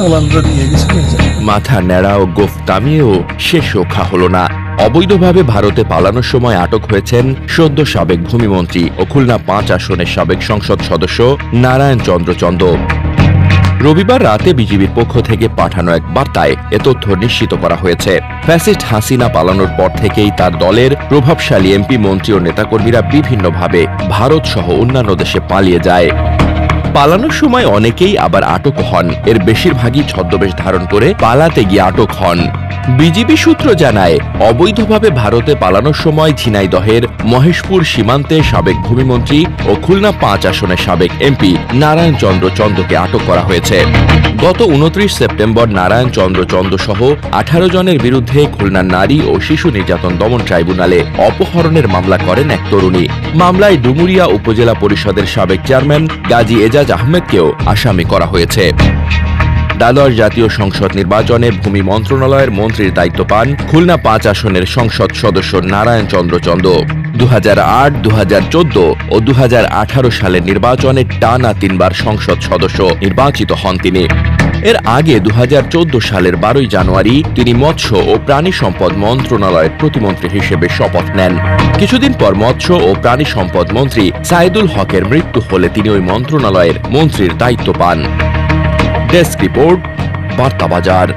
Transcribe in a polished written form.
দালালরা নিয়ে গেছে। মাথা নেড়া ও গোফ তামিয়েও শেষ রক্ষা হলো না। অবৈধভাবে ভারতে পালানোর সময় আটক হয়েছেন সদ্য সাবেক ভূমিমন্ত্রী ও খুলনা 5 আসনের সাবেক সংসদ সদস্য নারায়ণ চন্দ্র চন্দ। রবিবার রাতে বিজিবির পক্ষ থেকে পাঠানো এক বার্তায় এ তথ্য নিশ্চিত করা হয়েছে। ফ্যাসিস্ট হাসিনা পালানোর পর থেকেই তার দলের প্রভাবশালী এমপি, মন্ত্রী ও নেতাকর্মীরা বিভিন্নভাবে ভারত সহ অন্যান্য দেশে পালিয়ে যায়। পালানোর সময় অনেকেই আবার আটক হন। এর বেশিরভাগই ছদ্মবেশ ধারণ করে পালাতে গিয়ে আটক হন। বিজিবি সূত্র জানায়, অবৈধভাবে ভারতে পালানোর সময় ঝিনাইদহের মহেশপুর সীমান্তে সাবেক ভূমিমন্ত্রী ও খুলনা 5 আসনের সাবেক এমপি নারায়ণ চন্দ্র চন্দকে আটক করা হয়েছে। গত 29 সেপ্টেম্বর নারায়ণ চন্দ্র চন্দ সহ 18 জনের বিরুদ্ধে খুলনা নারী ও শিশু নির্যাতন দমন ট্রাইব্যুনালে অপহরণের মামলা করেন এক তরুণী। মামলায় ডুমুরিয়া উপজেলা পরিষদের সাবেক চেয়ারম্যান গাজী এজাজ আহমেদকেও আসামি করা হয়েছে। দ্বাদশ জাতীয় সংসদ নির্বাচনে ভূমি মন্ত্রণালয়ের মন্ত্রীর দায়িত্ব পান খুলনা 5 আসনের সংসদ সদস্য নারায়ণ চন্দ্র চন্দ। 2008, 2014 ও 2018 সালের নির্বাচনে টানা 3 বার সংসদ সদস্য নির্বাচিত হন তিনি। এর আগে 2014 সালের 12 জানুয়ারি তিনি মৎস্য ও প্রাণী সম্পদ মন্ত্রণালয়ের প্রতিমন্ত্রী হিসেবে শপথ নেন। কিছুদিন পর মৎস্য ও প্রাণী সম্পদ মন্ত্রী সাইদুল হকের মৃত্যু হলে তিনি ওই মন্ত্রণালয়ের মন্ত্রীর দায়িত্ব পান। ডেস্ক রিপোর্ট, বার্তা বাজার।